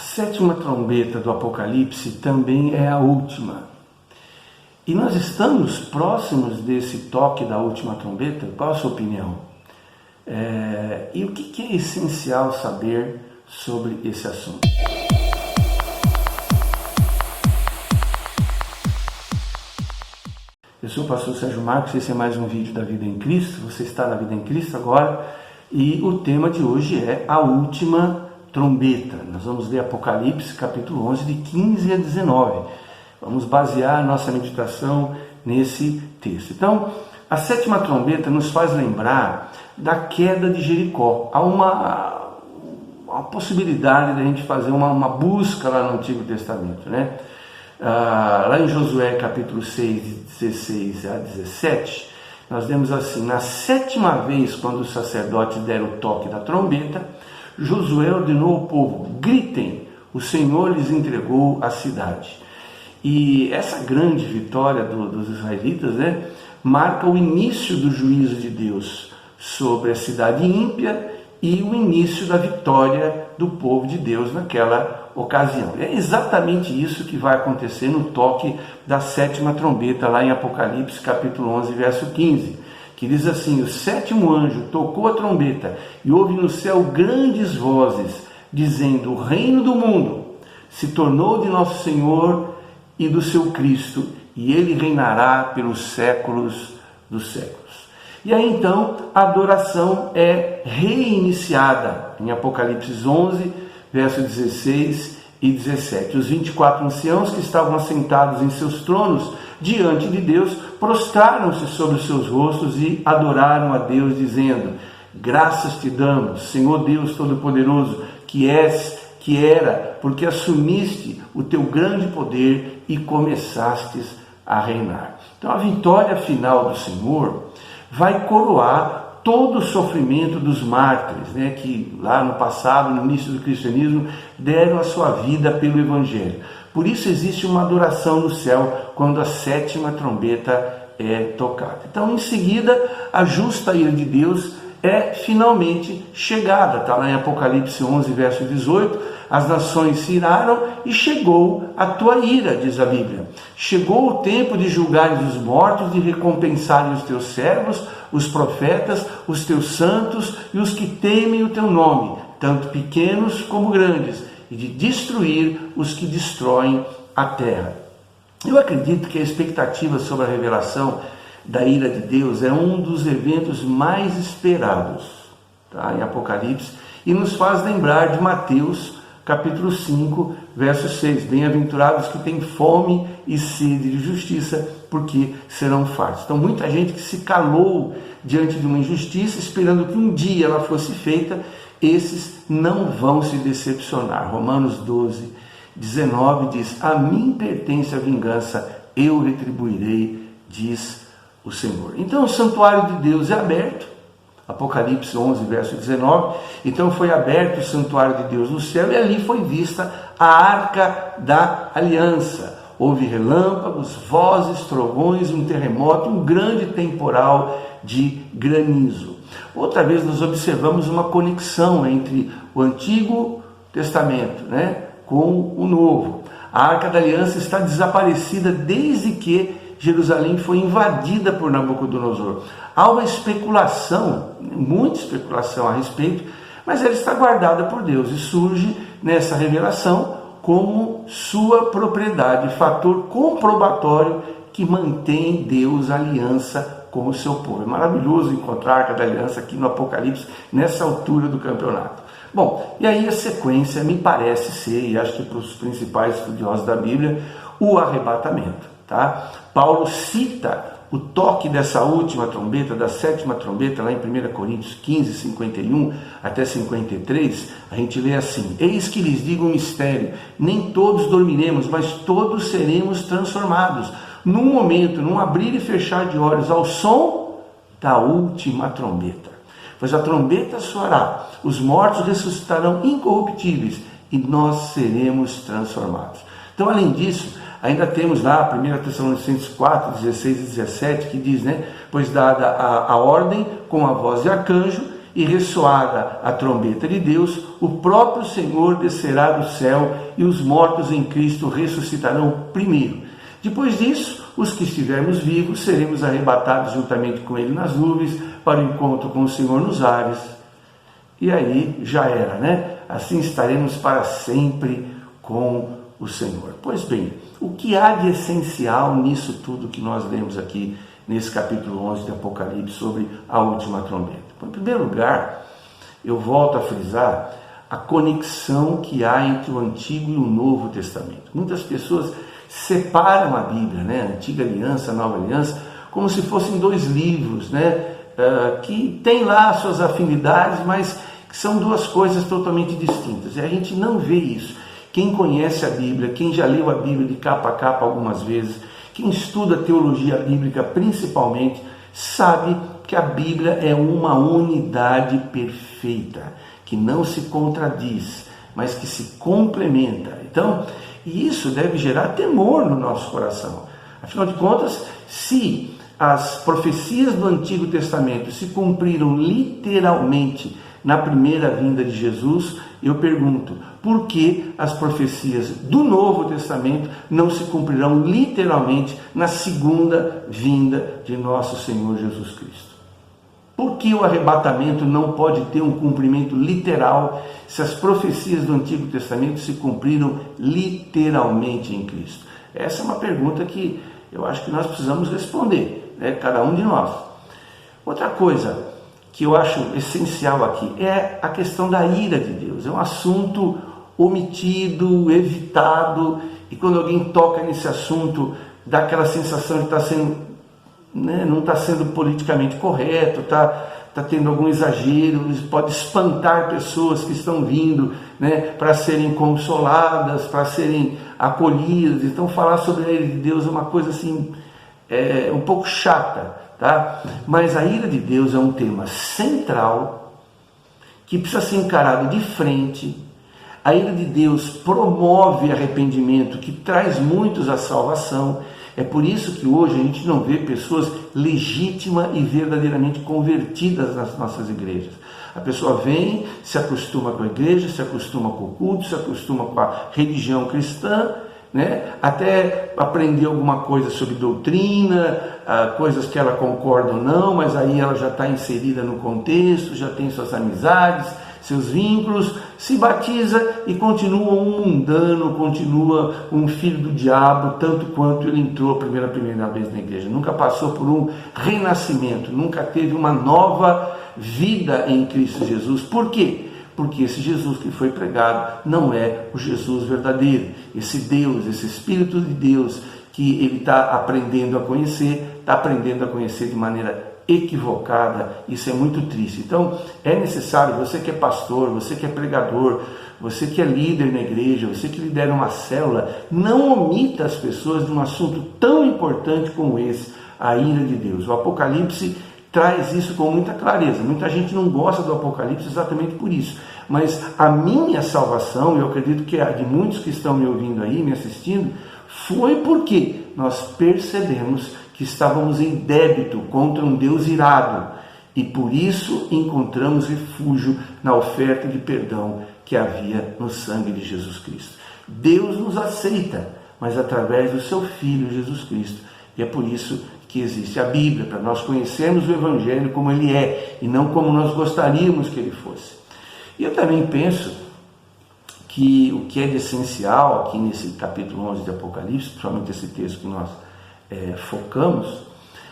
sétima trombeta do Apocalipse também é a última. E nós estamos próximos desse toque da última trombeta? Qual a sua opinião? E o que é essencial saber sobre esse assunto? Eu sou o pastor Sérgio Marcos, esse é mais um vídeo da Vida em Cristo. Você está na Vida em Cristo agora e o tema de hoje é a última trombeta. Nós vamos ler Apocalipse capítulo 11 de 15 a 19. Vamos basear a nossa meditação nesse texto. Então, a sétima trombeta nos faz lembrar da queda de Jericó. Há uma possibilidade de a gente fazer uma busca lá no Antigo Testamento, né? Lá em Josué capítulo 6, de 16 a 17, nós vemos assim: na sétima vez, quando os sacerdotes deram o toque da trombeta, Josué ordenou ao povo: gritem, o Senhor lhes entregou a cidade. E essa grande vitória dos israelitas, né, marca o início do juízo de Deus sobre a cidade ímpia e o início da vitória do povo de Deus naquela ocasião. É exatamente isso que vai acontecer no toque da sétima trombeta, lá em Apocalipse capítulo 11, verso 15, que diz assim: o sétimo anjo tocou a trombeta e houve no céu grandes vozes, dizendo: o reino do mundo se tornou de nosso Senhor e do seu Cristo, e ele reinará pelos séculos dos séculos. E aí então a adoração é reiniciada em Apocalipse 11, versos 16 e 17. Os 24 anciãos que estavam assentados em seus tronos diante de Deus prostraram-se sobre os seus rostos e adoraram a Deus, dizendo: graças te damos, Senhor Deus Todo-Poderoso, que és, que era, porque assumiste o teu grande poder e começastes a reinar. Então a vitória final do Senhor vai coroar todo o sofrimento dos mártires, né, que lá no passado, no início do cristianismo, deram a sua vida pelo Evangelho. Por isso existe uma adoração no céu quando a sétima trombeta é tocada. Então, em seguida, a justa ira de Deus é finalmente chegada. Está lá em Apocalipse 11, verso 18, as nações se iraram e chegou a tua ira, diz a Bíblia. Chegou o tempo de julgares os mortos, de recompensarem os teus servos, os profetas, os teus santos e os que temem o teu nome, tanto pequenos como grandes, e de destruir os que destroem a terra. Eu acredito que a expectativa sobre a revelação da ira de Deus é um dos eventos mais esperados, tá, em Apocalipse, e nos faz lembrar de Mateus capítulo 5, verso 6, bem-aventurados que têm fome e sede de justiça, porque serão fartos. Então muita gente que se calou diante de uma injustiça, esperando que um dia ela fosse feita, esses não vão se decepcionar. Romanos 12, 19 diz: a mim pertence a vingança, eu retribuirei, diz o Senhor. Então o santuário de Deus é aberto, Apocalipse 11, verso 19, então foi aberto o santuário de Deus no céu e ali foi vista a arca da aliança. Houve relâmpagos, vozes, trovões, um terremoto, um grande temporal de granizo. Outra vez nós observamos uma conexão entre o Antigo Testamento, né, com o Novo. A arca da aliança está desaparecida desde que Jerusalém foi invadida por Nabucodonosor. Há uma especulação, muita especulação a respeito, mas ela está guardada por Deus e surge nessa revelação como sua propriedade, fator comprobatório que mantém Deus a aliança com o seu povo. É maravilhoso encontrar a Arca da Aliança aqui no Apocalipse, nessa altura do campeonato. Bom, e aí a sequência me parece ser, e acho que para os principais estudiosos da Bíblia, o arrebatamento. Tá? Paulo cita o toque dessa última trombeta, da sétima trombeta, lá em 1 Coríntios 15, 51 até 53, a gente lê assim: eis que lhes digo um mistério, nem todos dormiremos, mas todos seremos transformados, num momento, num abrir e fechar de olhos, ao som da última trombeta. Pois a trombeta soará, os mortos ressuscitarão incorruptíveis, e nós seremos transformados. Então, além disso, ainda temos lá 1 Tessalonicenses 4, 16 e 17, que diz, né, pois dada a ordem com a voz de arcanjo, e ressoada a trombeta de Deus, o próprio Senhor descerá do céu e os mortos em Cristo ressuscitarão primeiro. Depois disso, os que estivermos vivos seremos arrebatados juntamente com Ele nas nuvens para o encontro com o Senhor nos ares. E aí já era, né? Assim estaremos para sempre com o Senhor. Pois bem, o que há de essencial nisso tudo que nós lemos aqui nesse capítulo 11 de Apocalipse sobre a última trombeta? Bom, em primeiro lugar, eu volto a frisar a conexão que há entre o Antigo e o Novo Testamento. Muitas pessoas separam a Bíblia, né? A Antiga Aliança, a Nova Aliança, como se fossem dois livros, né? Que tem lá suas afinidades, mas que são duas coisas totalmente distintas. E a gente não vê isso. Quem conhece a Bíblia, quem já leu a Bíblia de capa a capa algumas vezes, quem estuda teologia bíblica principalmente, sabe que a Bíblia é uma unidade perfeita, que não se contradiz, mas que se complementa. Então, isso deve gerar temor no nosso coração. Afinal de contas, se as profecias do Antigo Testamento se cumpriram literalmente na primeira vinda de Jesus, eu pergunto, por que as profecias do Novo Testamento não se cumprirão literalmente na segunda vinda de nosso Senhor Jesus Cristo? Por que o arrebatamento não pode ter um cumprimento literal se as profecias do Antigo Testamento se cumpriram literalmente em Cristo? Essa é uma pergunta que eu acho que nós precisamos responder, né? Cada um de nós. Outra coisa que eu acho essencial aqui é a questão da ira de Deus. É um assunto omitido, evitado, e quando alguém toca nesse assunto, dá aquela sensação de estar sendo, né, não está sendo politicamente correto, está tendo algum exagero, isso pode espantar pessoas que estão vindo, né, para serem consoladas, para serem acolhidas. Então falar sobre a ira de Deus é uma coisa assim, um pouco chata. Tá? Mas a ira de Deus é um tema central que precisa ser encarado de frente. A ira de Deus promove arrependimento, que traz muitos à salvação. É por isso que hoje a gente não vê pessoas legítimas e verdadeiramente convertidas nas nossas igrejas. A pessoa vem, se acostuma com a igreja, se acostuma com o culto, se acostuma com a religião cristã, né? Até aprender alguma coisa sobre doutrina, coisas que ela concorda ou não, mas aí ela já está inserida no contexto, já tem suas amizades, seus vínculos, se batiza e continua um mundano, continua um filho do diabo, tanto quanto ele entrou a primeira vez na igreja. Nunca passou por um renascimento, nunca teve uma nova vida em Cristo Jesus. Por quê? Porque esse Jesus que foi pregado não é o Jesus verdadeiro. Esse Deus, esse Espírito de Deus que ele está aprendendo a conhecer de maneira equivocada. Isso é muito triste. Então é necessário, você que é pastor, você que é pregador, você que é líder na igreja, você que lidera uma célula, não omita as pessoas de um assunto tão importante como esse, a ira de Deus. O Apocalipse traz isso com muita clareza. Muita gente não gosta do Apocalipse exatamente por isso. Mas a minha salvação, eu acredito que a de muitos que estão me ouvindo aí, me assistindo, foi porque nós percebemos que estávamos em débito contra um Deus irado. E por isso encontramos refúgio na oferta de perdão que havia no sangue de Jesus Cristo. Deus nos aceita, mas através do seu Filho Jesus Cristo. E é por isso que existe a Bíblia, para nós conhecermos o Evangelho como ele é, e não como nós gostaríamos que ele fosse. E eu também penso que o que é de essencial aqui nesse capítulo 11 de Apocalipse, principalmente esse texto que nós focamos,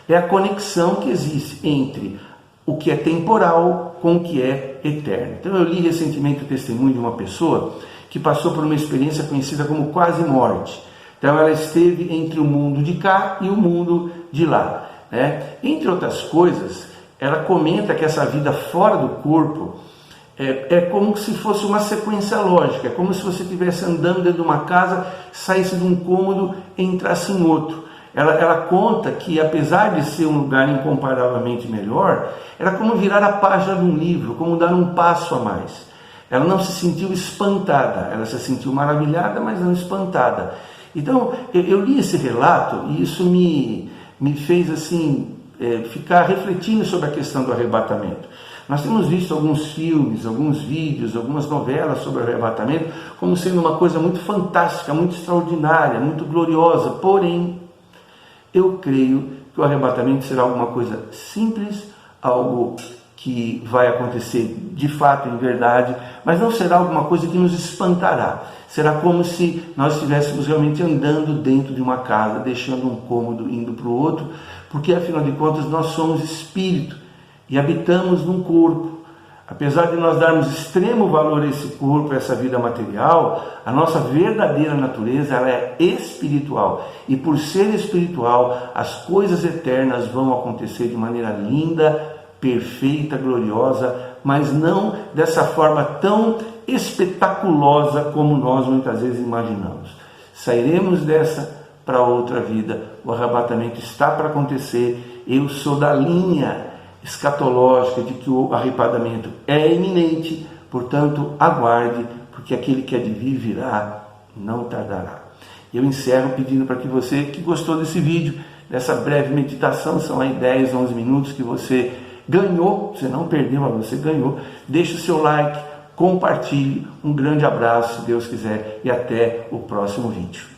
é a conexão que existe entre o que é temporal com o que é eterno. Então eu li recentemente o testemunho de uma pessoa que passou por uma experiência conhecida como quase morte. Então ela esteve entre o mundo de cá e o mundo de lá, né? Entre outras coisas, ela comenta que essa vida fora do corpo é como se fosse uma sequência lógica, é como se você estivesse andando dentro de uma casa, saísse de um cômodo e entrasse em outro. Ela conta que, apesar de ser um lugar incomparavelmente melhor, era como virar a página de um livro, como dar um passo a mais. Ela não se sentiu espantada, ela se sentiu maravilhada, mas não espantada. Então, eu li esse relato e isso me fez assim, ficar refletindo sobre a questão do arrebatamento. Nós temos visto alguns filmes, alguns vídeos, algumas novelas sobre o arrebatamento como sendo uma coisa muito fantástica, muito extraordinária, muito gloriosa. Porém, eu creio que o arrebatamento será alguma coisa simples, algo que vai acontecer de fato, em verdade, mas não será alguma coisa que nos espantará. Será como se nós estivéssemos realmente andando dentro de uma casa, deixando um cômodo, indo para o outro, porque afinal de contas nós somos espírito e habitamos num corpo. Apesar de nós darmos extremo valor a esse corpo, a essa vida material, a nossa verdadeira natureza ela é espiritual. E por ser espiritual, as coisas eternas vão acontecer de maneira linda, perfeita, gloriosa, mas não dessa forma tão espetaculosa como nós muitas vezes imaginamos. Sairemos dessa para outra vida. O arrebatamento está para acontecer. Eu sou da linha escatológica de que o arrebatamento é iminente, portanto aguarde, porque aquele que há de vir virá, não tardará. Eu encerro pedindo para que você que gostou desse vídeo, dessa breve meditação, são aí 10, 11 minutos que você ganhou, você não perdeu, mas você ganhou, deixe o seu like, compartilhe, um grande abraço, se Deus quiser, e até o próximo vídeo.